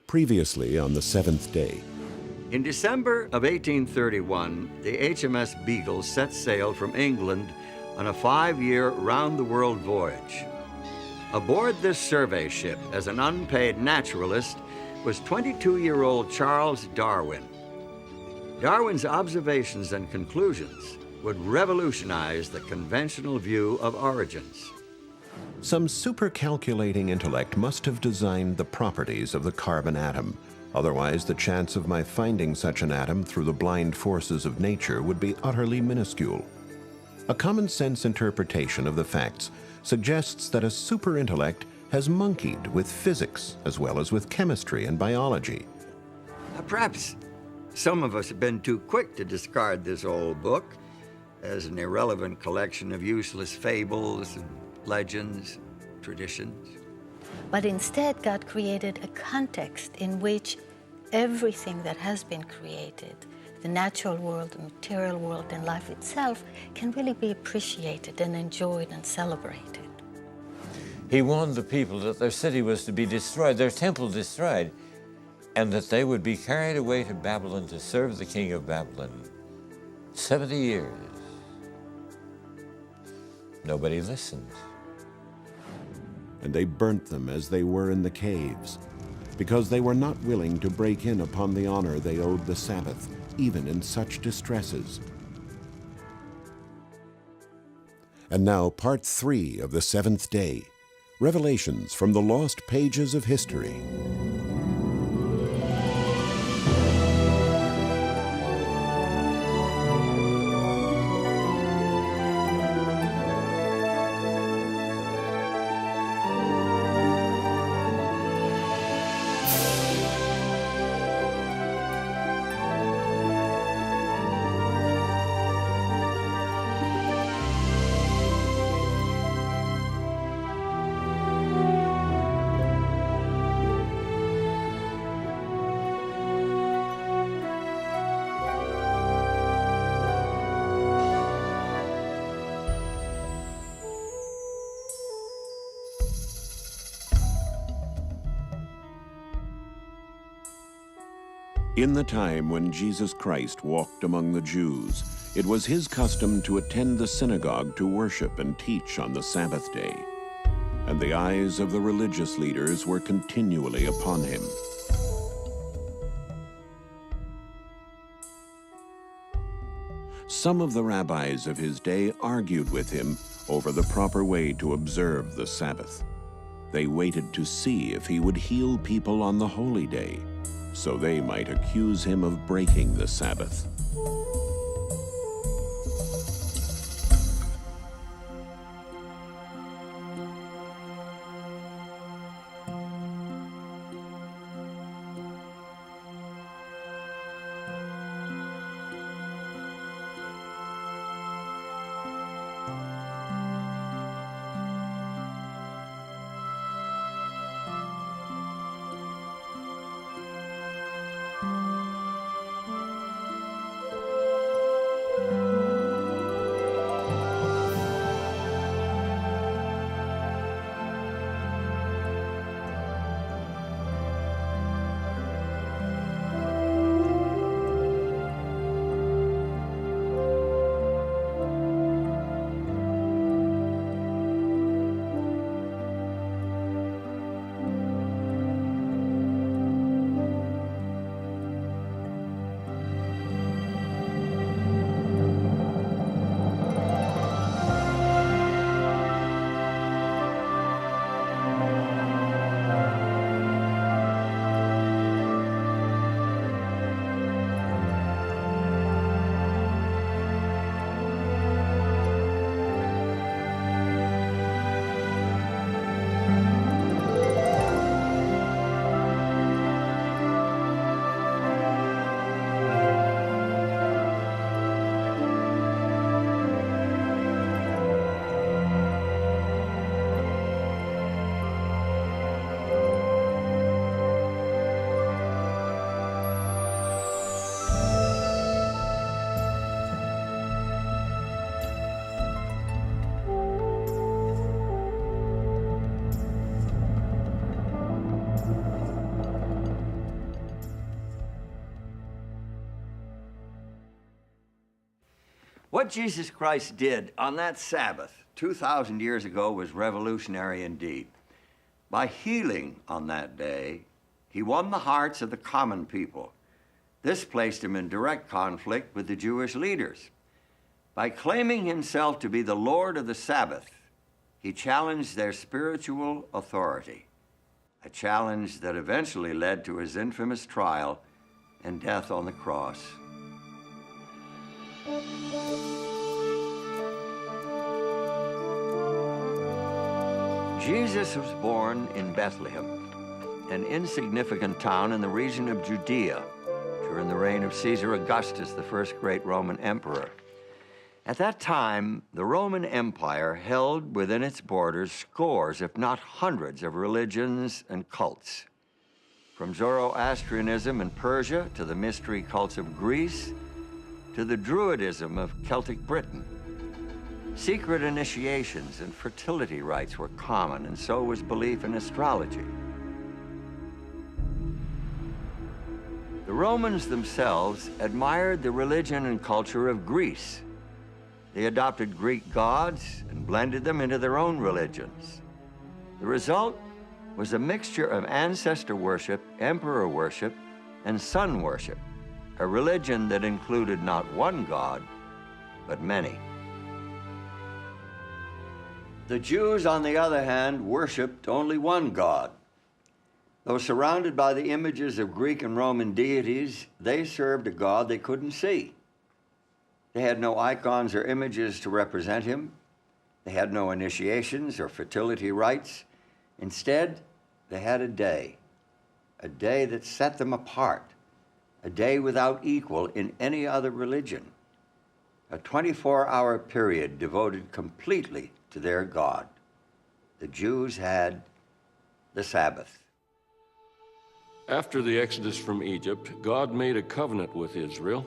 Previously on the seventh day. In December of 1831, the HMS Beagle set sail from England on a 5-year round-the-world voyage. Aboard this survey ship as an unpaid naturalist was 22-year-old Charles Darwin. Darwin's observations and conclusions would revolutionize the conventional view of origins. Some super-calculating intellect must have designed the properties of the carbon atom. Otherwise, the chance of my finding such an atom through the blind forces of nature would be utterly minuscule. A common-sense interpretation of the facts suggests that a super-intellect has monkeyed with physics as well as with chemistry and biology. Perhaps some of us have been too quick to discard this old book as an irrelevant collection of useless fables and legends, traditions. But instead, God created a context in which everything that has been created, the natural world, the material world, and life itself, can really be appreciated and enjoyed and celebrated. He warned the people that their city was to be destroyed, their temple destroyed, and that they would be carried away to Babylon to serve the king of Babylon. 70 years. Nobody listened. And they burnt them as they were in the caves, because they were not willing to break in upon the honor they owed the Sabbath, even in such distresses. And now part 3 of the seventh day, revelations from the lost pages of history. In the time when Jesus Christ walked among the Jews, it was his custom to attend the synagogue to worship and teach on the Sabbath day. And the eyes of the religious leaders were continually upon him. Some of the rabbis of his day argued with him over the proper way to observe the Sabbath. They waited to see if he would heal people on the holy day, so they might accuse him of breaking the Sabbath. What Jesus Christ did on that Sabbath 2,000 years ago was revolutionary indeed. By healing on that day, he won the hearts of the common people. This placed him in direct conflict with the Jewish leaders. By claiming himself to be the Lord of the Sabbath, he challenged their spiritual authority, a challenge that eventually led to his infamous trial and death on the cross. Jesus was born in Bethlehem, an insignificant town in the region of Judea during the reign of Caesar Augustus, the first great Roman emperor. At that time, the Roman Empire held within its borders scores, if not hundreds, of religions and cults. From Zoroastrianism in Persia to the mystery cults of Greece to the Druidism of Celtic Britain. Secret initiations and fertility rites were common, and so was belief in astrology. The Romans themselves admired the religion and culture of Greece. They adopted Greek gods and blended them into their own religions. The result was a mixture of ancestor worship, emperor worship, and sun worship, a religion that included not one god, but many. The Jews, on the other hand, worshiped only one God. Though surrounded by the images of Greek and Roman deities, they served a God they couldn't see. They had no icons or images to represent him. They had no initiations or fertility rites. Instead, they had a day that set them apart, a day without equal in any other religion, a 24-hour period devoted completely to their God. The Jews had the Sabbath. After the Exodus from Egypt, God made a covenant with Israel,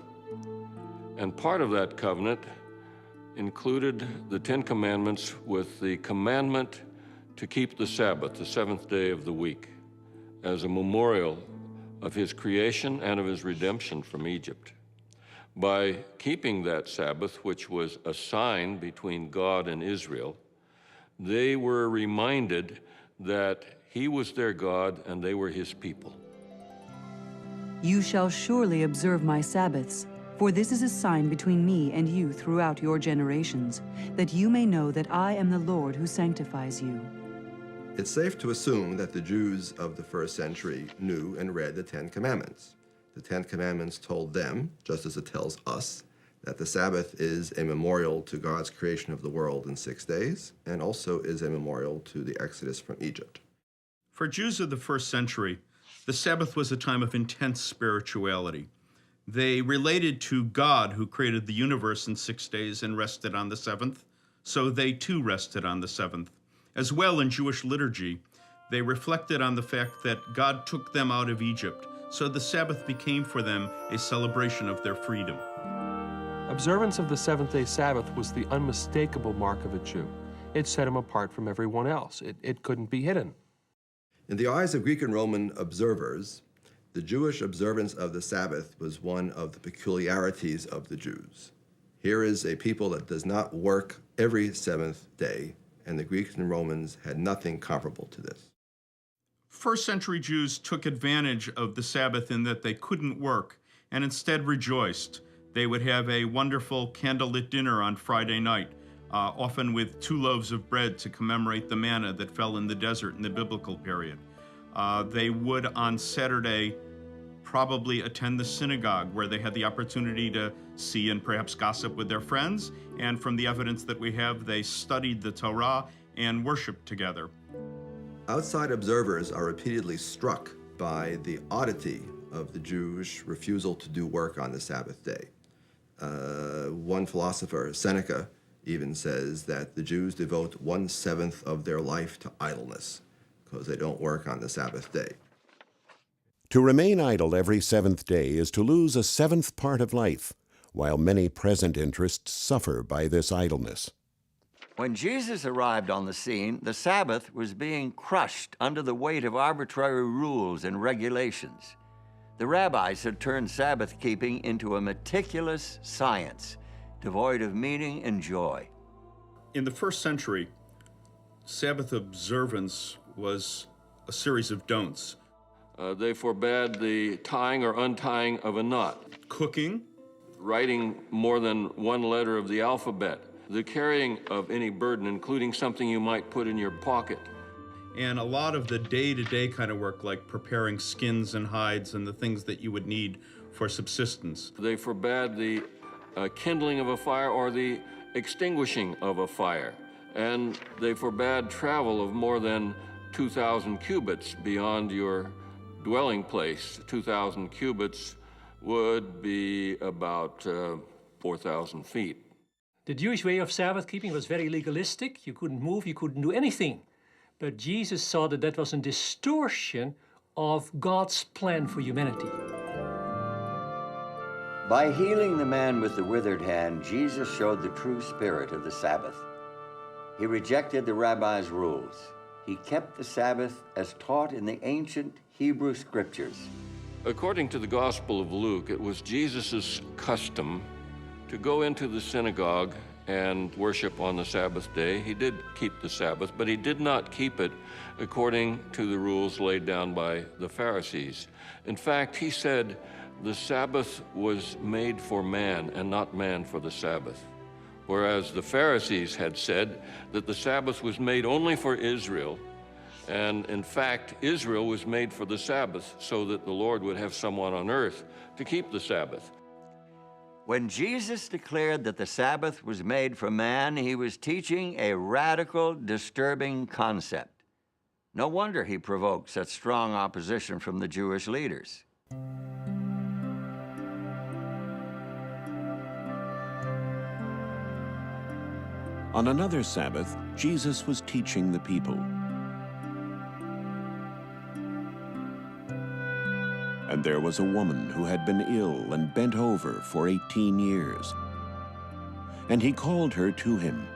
and part of that covenant included the Ten Commandments with the commandment to keep the Sabbath, the seventh day of the week, as a memorial of his creation and of his redemption from Egypt. By keeping that Sabbath, which was a sign between God and Israel, they were reminded that he was their God and they were his people. You shall surely observe my Sabbaths, for this is a sign between me and you throughout your generations, that you may know that I am the Lord who sanctifies you. It's safe to assume that the Jews of the first century knew and read the Ten Commandments. The Ten Commandments told them, just as it tells us, that the Sabbath is a memorial to God's creation of the world in 6 days, and also is a memorial to the Exodus from Egypt. For Jews of the first century, the Sabbath was a time of intense spirituality. They related to God, who created the universe in 6 days and rested on the seventh, so they too rested on the seventh. As well, in Jewish liturgy, they reflected on the fact that God took them out of Egypt, so the Sabbath became for them a celebration of their freedom. Observance of the seventh-day Sabbath was the unmistakable mark of a Jew. It set him apart from everyone else. It couldn't be hidden. In the eyes of Greek and Roman observers, the Jewish observance of the Sabbath was one of the peculiarities of the Jews. Here is a people that does not work every seventh day, and the Greeks and Romans had nothing comparable to this. First century Jews took advantage of the Sabbath in that they couldn't work and instead rejoiced. They would have a wonderful candlelit dinner on Friday night, often with 2 loaves of bread to commemorate the manna that fell in the desert in the biblical period. They would, on Saturday, probably attend the synagogue, where they had the opportunity to see and perhaps gossip with their friends. And from the evidence that we have, they studied the Torah and worshiped together. Outside observers are repeatedly struck by the oddity of the Jewish refusal to do work on the Sabbath day. One philosopher, Seneca, even says that the Jews devote 1/7 of their life to idleness because they don't work on the Sabbath day. To remain idle every seventh day is to lose a seventh part of life, while many present interests suffer by this idleness. When Jesus arrived on the scene, the Sabbath was being crushed under the weight of arbitrary rules and regulations. The rabbis had turned Sabbath keeping into a meticulous science, devoid of meaning and joy. In the first century, Sabbath observance was a series of don'ts. They forbade the tying or untying of a knot, Cooking, writing more than one letter of the alphabet, the carrying of any burden, including something you might put in your pocket. and a lot of the day-to-day kind of work, like preparing skins and hides and the things that you would need for subsistence. They forbade the kindling of a fire or the extinguishing of a fire. And they forbade travel of more than 2,000 cubits beyond your dwelling place. 2,000 cubits would be about 4,000 feet. The Jewish way of Sabbath keeping was very legalistic. You couldn't move, you couldn't do anything. But Jesus saw that that was a distortion of God's plan for humanity. By healing the man with the withered hand, Jesus showed the true spirit of the Sabbath. He rejected the rabbi's rules. He kept the Sabbath as taught in the ancient Hebrew scriptures. According to the Gospel of Luke, it was Jesus' custom to go into the synagogue and worship on the Sabbath day. He did keep the Sabbath, but he did not keep it according to the rules laid down by the Pharisees. In fact, he said the Sabbath was made for man and not man for the Sabbath. Whereas the Pharisees had said that the Sabbath was made only for Israel, and in fact, Israel was made for the Sabbath so that the Lord would have someone on earth to keep the Sabbath. When Jesus declared that the Sabbath was made for man, he was teaching a radical, disturbing concept. No wonder he provoked such strong opposition from the Jewish leaders. On another Sabbath, Jesus was teaching the people. And there was a woman who had been ill and bent over for 18 years. And he called her to him.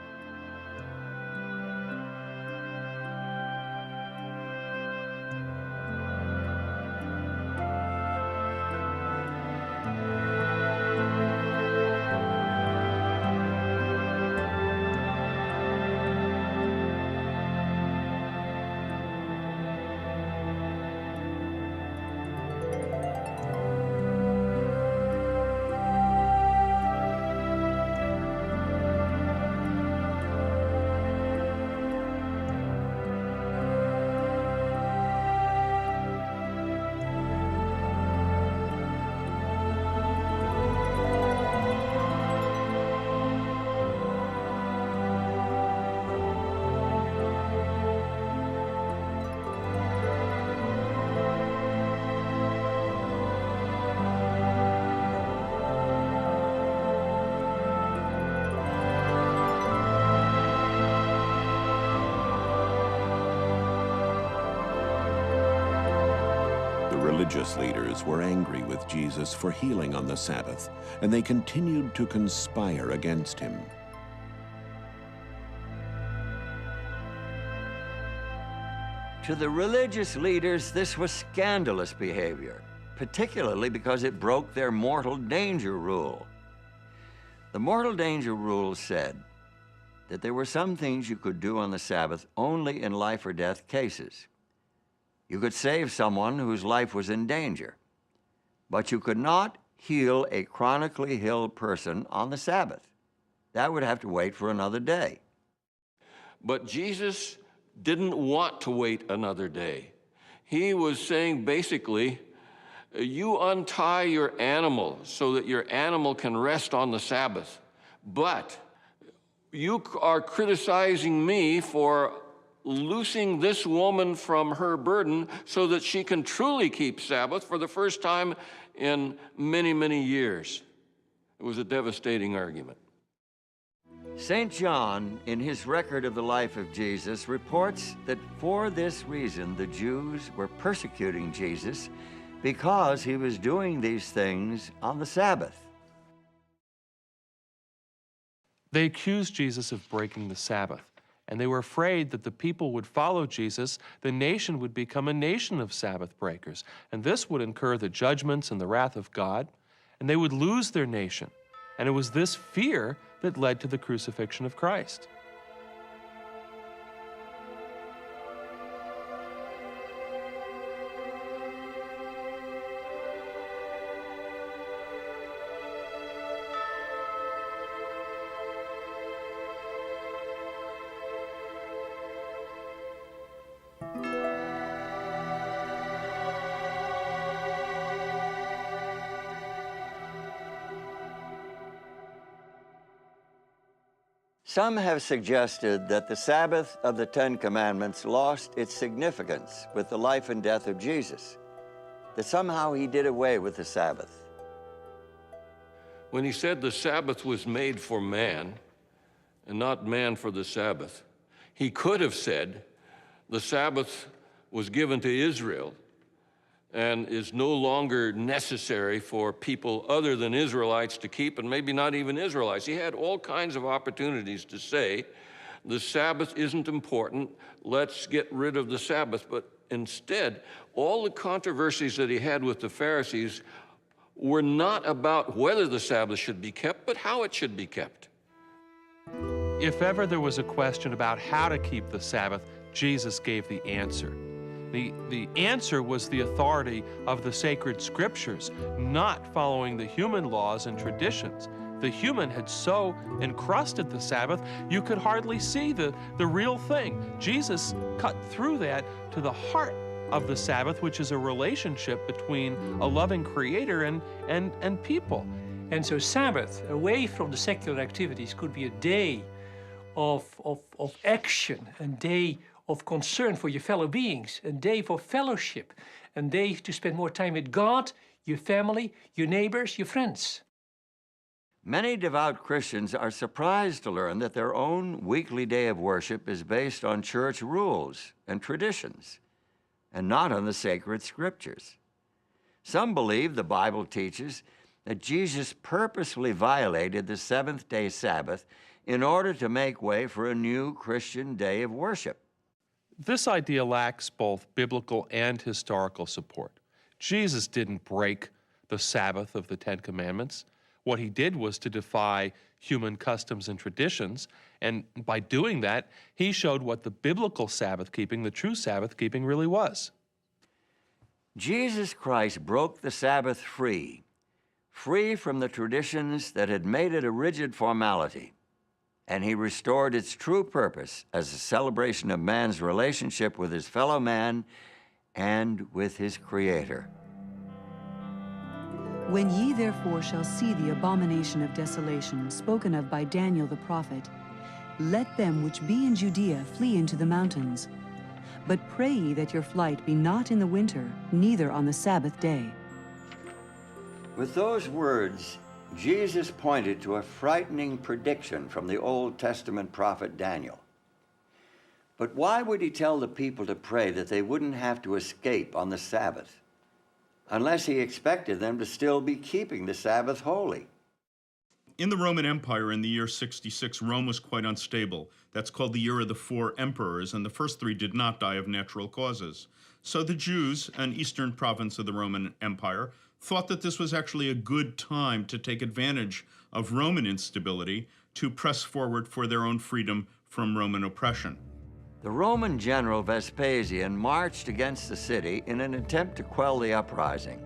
Religious leaders were angry with Jesus for healing on the Sabbath, and they continued to conspire against him. To the religious leaders, this was scandalous behavior, particularly because it broke their mortal danger rule. The mortal danger rule said that there were some things you could do on the Sabbath only in life or death cases. You could save someone whose life was in danger, but you could not heal a chronically ill person on the Sabbath. That would have to wait for another day. But Jesus didn't want to wait another day. He was saying basically, you untie your animal so that your animal can rest on the Sabbath, but you are criticizing me for loosing this woman from her burden so that she can truly keep Sabbath for the first time in many, many years. It was a devastating argument. St. John, in his record of the life of Jesus, reports that for this reason the Jews were persecuting Jesus because he was doing these things on the Sabbath. They accused Jesus of breaking the Sabbath, and they were afraid that the people would follow Jesus, the nation would become a nation of Sabbath breakers, and this would incur the judgments and the wrath of God, and they would lose their nation. And it was this fear that led to the crucifixion of Christ. Some have suggested that the Sabbath of the Ten Commandments lost its significance with the life and death of Jesus, that somehow he did away with the Sabbath. When he said the Sabbath was made for man and not man for the Sabbath, he could have said the Sabbath was given to Israel and is no longer necessary for people other than Israelites to keep, and maybe not even Israelites. He had all kinds of opportunities to say, the Sabbath isn't important, let's get rid of the Sabbath. But instead, all the controversies that he had with the Pharisees were not about whether the Sabbath should be kept, but how it should be kept. If ever there was a question about how to keep the Sabbath, Jesus gave the answer. The answer was the authority of the sacred scriptures, not following the human laws and traditions. The human had so encrusted the Sabbath, you could hardly see the real thing. Jesus cut through that to the heart of the Sabbath, which is a relationship between a loving creator and people. And so Sabbath, away from the secular activities, could be a day of action, a day of concern for your fellow beings, a day for fellowship, a day to spend more time with God, your family, your neighbors, your friends. Many devout Christians are surprised to learn that their own weekly day of worship is based on church rules and traditions, and not on the sacred scriptures. Some believe the Bible teaches that Jesus purposefully violated the seventh-day Sabbath in order to make way for a new Christian day of worship. This idea lacks both biblical and historical support. Jesus didn't break the Sabbath of the Ten Commandments. What he did was to defy human customs and traditions, and by doing that, he showed what the biblical Sabbath keeping, the true Sabbath keeping, really was. Jesus Christ broke the Sabbath free from the traditions that had made it a rigid formality, and he restored its true purpose as a celebration of man's relationship with his fellow man and with his Creator. When ye therefore shall see the abomination of desolation spoken of by Daniel the prophet, let them which be in Judea flee into the mountains. But pray ye that your flight be not in the winter, neither on the Sabbath day. With those words, Jesus pointed to a frightening prediction from the Old Testament prophet Daniel. But why would he tell the people to pray that they wouldn't have to escape on the Sabbath, unless he expected them to still be keeping the Sabbath holy? In the Roman Empire in the year 66, Rome was quite unstable. That's called the year of the four emperors, and the first three did not die of natural causes. So the Jews, an eastern province of the Roman Empire, thought that this was actually a good time to take advantage of Roman instability to press forward for their own freedom from Roman oppression. The Roman general Vespasian marched against the city in an attempt to quell the uprising.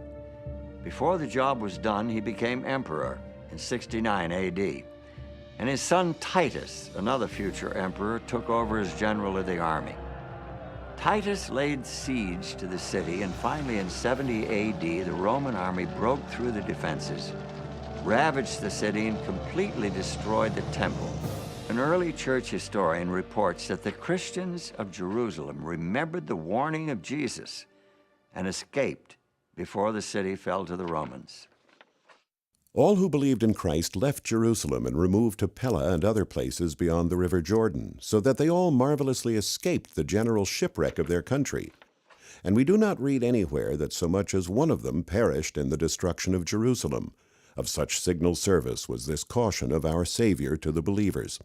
Before the job was done, he became emperor in 69 AD. And his son Titus, another future emperor, took over as general of the army. Titus laid siege to the city, and finally in 70 AD, the Roman army broke through the defenses, ravaged the city, and completely destroyed the temple. An early church historian reports that the Christians of Jerusalem remembered the warning of Jesus and escaped before the city fell to the Romans. All who believed in Christ left Jerusalem and removed to Pella and other places beyond the river Jordan, so that they all marvelously escaped the general shipwreck of their country. And we do not read anywhere that so much as one of them perished in the destruction of Jerusalem. Of such signal service was this caution of our Savior to the believers.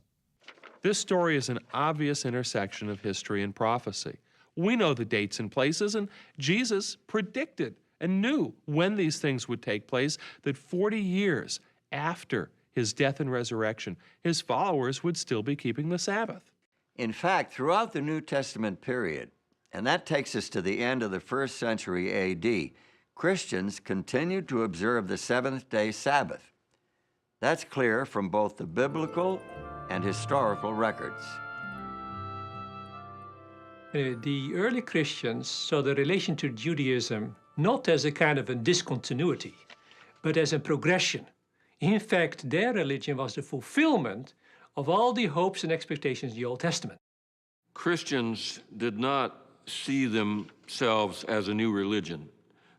This story is an obvious intersection of history and prophecy. We know the dates and places, and Jesus predicted and knew when these things would take place, that 40 years after his death and resurrection, his followers would still be keeping the Sabbath. In fact, throughout the New Testament period, and that takes us to the end of the 1st century AD, Christians continued to observe the seventh-day Sabbath. That's clear from both the biblical and historical records. The early Christians saw the relation to Judaism not as a kind of a discontinuity, but as a progression. In fact, their religion was the fulfillment of all the hopes and expectations in the Old Testament. Christians did not see themselves as a new religion.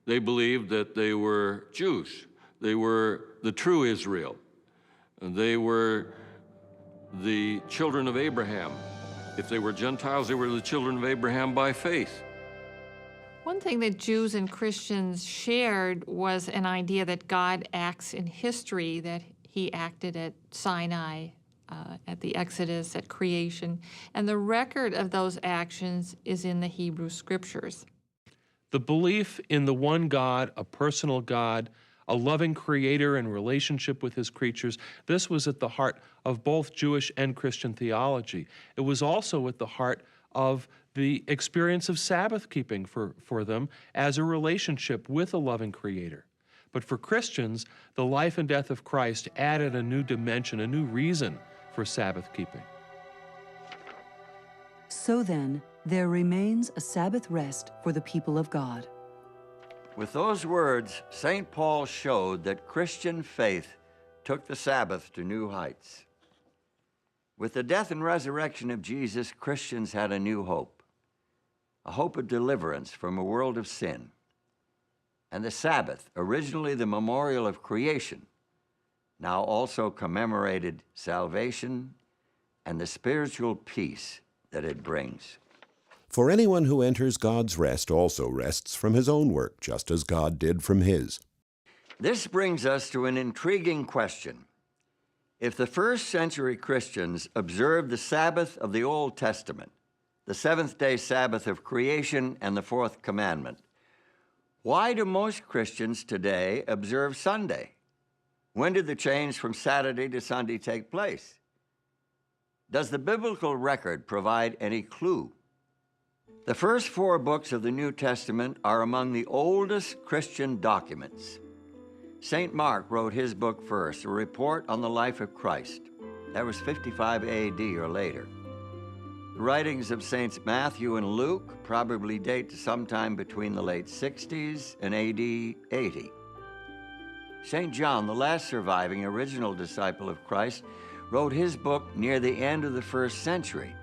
They believed that they were Jews. They were the true Israel. They were the children of Abraham. If they were Gentiles, they were the children of Abraham by faith. One thing that Jews and Christians shared was an idea that God acts in history, that he acted at Sinai, at the Exodus, at creation, and the record of those actions is in the Hebrew Scriptures. The belief in the one God, a personal God, a loving creator in relationship with his creatures, this was at the heart of both Jewish and Christian theology. It was also at the heart of the experience of Sabbath keeping for them as a relationship with a loving creator. But for Christians, the life and death of Christ added a new dimension, a new reason for Sabbath keeping. So then, there remains a Sabbath rest for the people of God. With those words, St. Paul showed that Christian faith took the Sabbath to new heights. With the death and resurrection of Jesus, Christians had a new hope, a hope of deliverance from a world of sin. And the Sabbath, originally the memorial of creation, now also commemorated salvation and the spiritual peace that it brings. For anyone who enters God's rest also rests from his own work, just as God did from his. This brings us to an intriguing question. If the 1st century Christians observed the Sabbath of the Old Testament, the seventh-day Sabbath of creation and the 4th commandment, why do most Christians today observe Sunday? When did the change from Saturday to Sunday take place? Does the biblical record provide any clue? The first 4 books of the New Testament are among the oldest Christian documents. St. Mark wrote his book first, a report on the life of Christ. That was 55 AD or later. The writings of Saints Matthew and Luke probably date to sometime between the late 60s and AD 80. St. John, the last surviving original disciple of Christ, wrote his book near the end of the 1st century.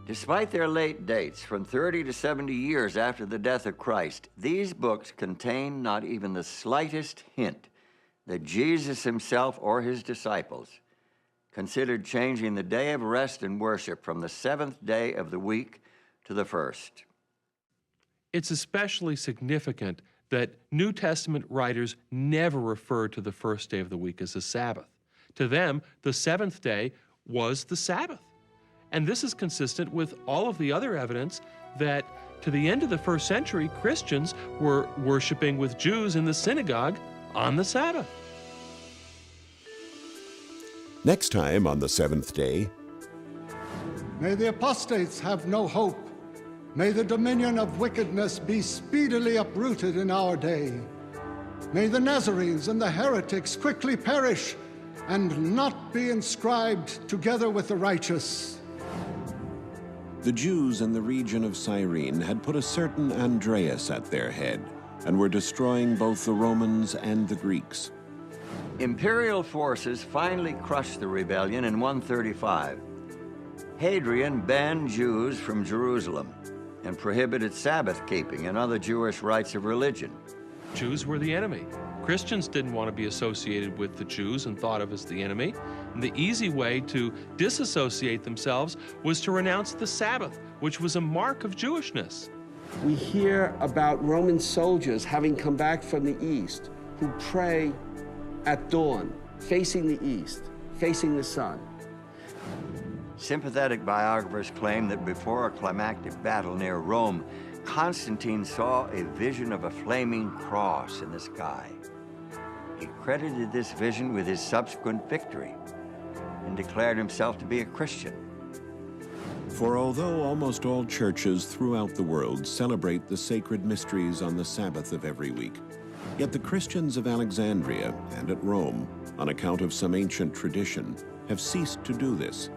Despite their late dates, from 30 to 70 years after the death of Christ, these books contain not even the slightest hint that Jesus himself or his disciples considered changing the day of rest and worship from the 7th day of the week to the 1st. It's especially significant that New Testament writers never referred to the 1st day of the week as a Sabbath. To them, the 7th day was the Sabbath. And this is consistent with all of the other evidence that to the end of the 1st century, Christians were worshiping with Jews in the synagogue on the Sabbath. Next time on the 7th day, may the apostates have no hope. May the dominion of wickedness be speedily uprooted in our day. May the Nazarenes and the heretics quickly perish and not be inscribed together with the righteous. the Jews in the region of Cyrene had put a certain Andreas at their head and were destroying both the Romans and the Greeks. Imperial forces finally crushed the rebellion in 135. Hadrian banned Jews from Jerusalem and prohibited Sabbath keeping and other Jewish rites of religion. Jews were the enemy. Christians didn't want to be associated with the Jews and thought of as the enemy. And the easy way to disassociate themselves was to renounce the Sabbath, which was a mark of Jewishness. We hear about Roman soldiers having come back from the east who pray at dawn, facing the east, facing the sun. Sympathetic biographers claim that before a climactic battle near Rome, Constantine saw a vision of a flaming cross in the sky. he credited this vision with his subsequent victory and declared himself to be a Christian. For although almost all churches throughout the world celebrate the sacred mysteries on the Sabbath of every week, yet the Christians of Alexandria and at Rome, on account of some ancient tradition, have ceased to do this